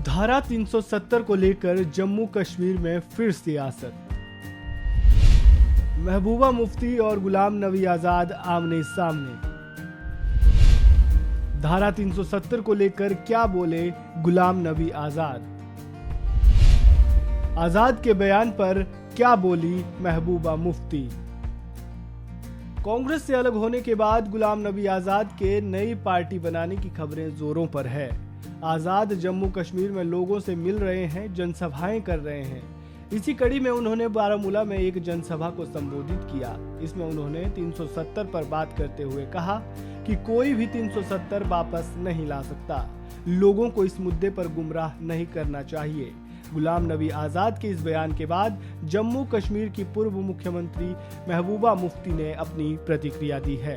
धारा 370 को लेकर जम्मू कश्मीर में फिर सियासत। महबूबा मुफ्ती और गुलाम नबी आजाद आमने सामने। धारा 370 को लेकर क्या बोले गुलाम नबी आजाद? आजाद के बयान पर क्या बोली महबूबा मुफ्ती? कांग्रेस से अलग होने के बाद गुलाम नबी आजाद के नई पार्टी बनाने की खबरें जोरों पर है। आजाद जम्मू कश्मीर में लोगों से मिल रहे हैं, जनसभाएं कर रहे हैं। इसी कड़ी में उन्होंने बारामूला में एक जनसभा को संबोधित किया। इसमें उन्होंने 370 पर बात करते हुए कहा कि कोई भी 370 वापस नहीं ला सकता। लोगों को इस मुद्दे पर गुमराह नहीं करना चाहिए। गुलाम नबी आजाद के इस बयान के बाद जम्मू कश्मीर की पूर्व मुख्यमंत्री महबूबा मुफ्ती ने अपनी प्रतिक्रिया दी है।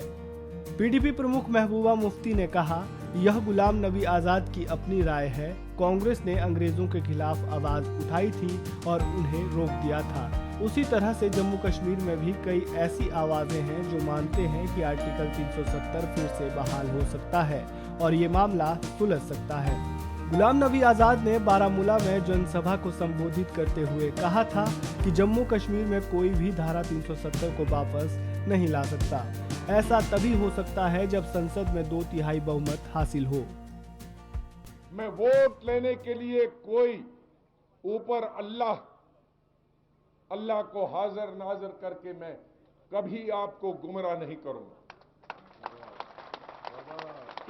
पीडीपी प्रमुख महबूबा मुफ्ती ने कहा, यह गुलाम नबी आजाद की अपनी राय है। कांग्रेस ने अंग्रेजों के खिलाफ आवाज उठाई थी और उन्हें रोक दिया था। उसी तरह से जम्मू कश्मीर में भी कई ऐसी आवाजें हैं जो मानते हैं कि आर्टिकल 370 फिर से बहाल हो सकता है और ये मामला सुलझ सकता है। गुलाम नबी आजाद ने बारामूला में जनसभा को संबोधित करते हुए कहा था कि जम्मू कश्मीर में कोई भी धारा 370 को वापस नहीं ला सकता। ऐसा तभी हो सकता है जब संसद में 2/3 बहुमत हासिल हो। मैं वोट लेने के लिए कोई ऊपर अल्लाह को हाजिर नाजिर करके मैं कभी आपको गुमराह नहीं करूंगा।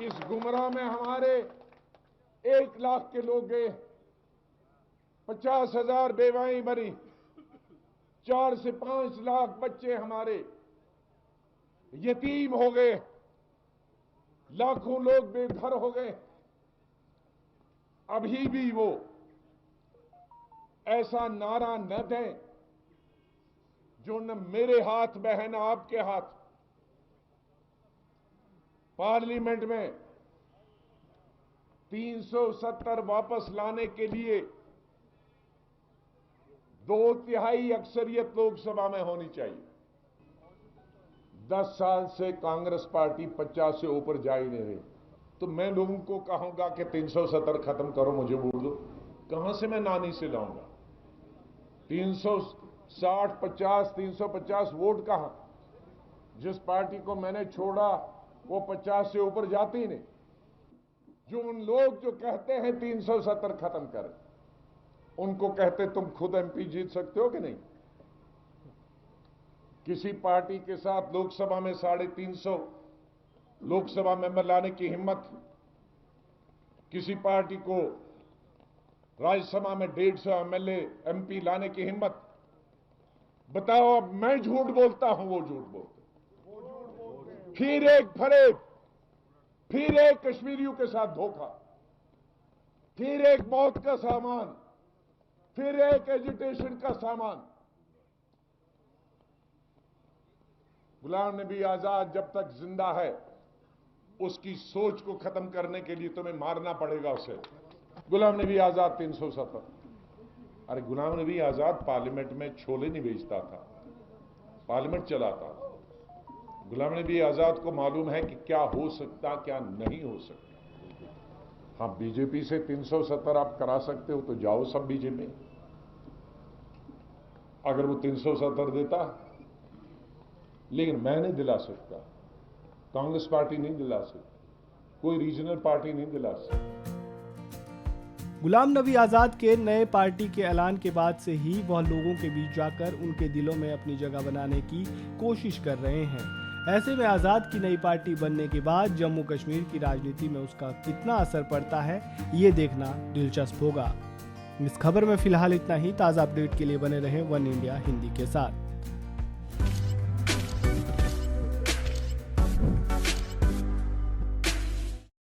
इस गुमराह में हमारे 1 लाख के लोग गए, 50,000 बेवाएं मरी, 4 से 5 लाख बच्चे हमारे यतीम हो गए, लाखों लोग बेघर हो गए। अभी भी वो ऐसा नारा न दें जो न मेरे हाथ में है न आपके हाथ। पार्लियामेंट में 370 वापस लाने के लिए 2/3 अक्सरियत लोकसभा में होनी चाहिए। 10 साल से कांग्रेस पार्टी 50 से ऊपर जा ही नहीं रही, तो मैं लोगों को कहूंगा कि 370 खत्म करो, मुझे वोट दो। कहां से मैं नानी से लाऊंगा? 360, 50, 350 वोट कहां? जिस पार्टी को मैंने छोड़ा वो 50 से ऊपर जाती ही नहीं। जो उन लोग जो कहते हैं 370 खत्म करें, उनको कहते तुम खुद एमपी जीत सकते हो कि नहीं? किसी पार्टी के साथ लोकसभा में 350 लोकसभा मेंबर लाने की हिम्मत, किसी पार्टी को राज्यसभा में 150 एमएलए एमपी लाने की हिम्मत, बताओ। अब मैं झूठ बोलता हूं, वो झूठ बोलते। फिर एक फरेब, फिर एक कश्मीरियों के साथ धोखा, फिर एक मौत का सामान, फिर एक एजिटेशन का सामान। गुलाम नबी आजाद जब तक जिंदा है, उसकी सोच को खत्म करने के लिए तुम्हें मारना पड़ेगा उसे। गुलाम नबी आजाद 370। अरे गुलाम नबी आजाद पार्लियामेंट में छोले नहीं बेचता था, पार्लियामेंट चलाता था। गुलाम नबी आजाद को मालूम है कि क्या हो सकता, क्या नहीं हो सकता। हाँ, बीजेपी से 370 आप करा सकते हो तो जाओ सब बीजेपी। अगर वो 370 देता, लेकिन मैं नहीं दिला सकता, कांग्रेस पार्टी नहीं दिला सकती, कोई रीजनल पार्टी नहीं दिला सकती। गुलाम नबी आजाद के नए पार्टी के ऐलान के बाद से ही वह लोगों के बीच जाकर उनके दिलों में अपनी जगह बनाने की कोशिश कर रहे हैं। ऐसे में आजाद की नई पार्टी बनने के बाद जम्मू कश्मीर की राजनीति में उसका कितना असर पड़ता है, ये देखना दिलचस्प होगा। इस खबर में फिलहाल इतना ही। ताज़ा अपडेट के लिए बने रहें वन इंडिया हिंदी के साथ।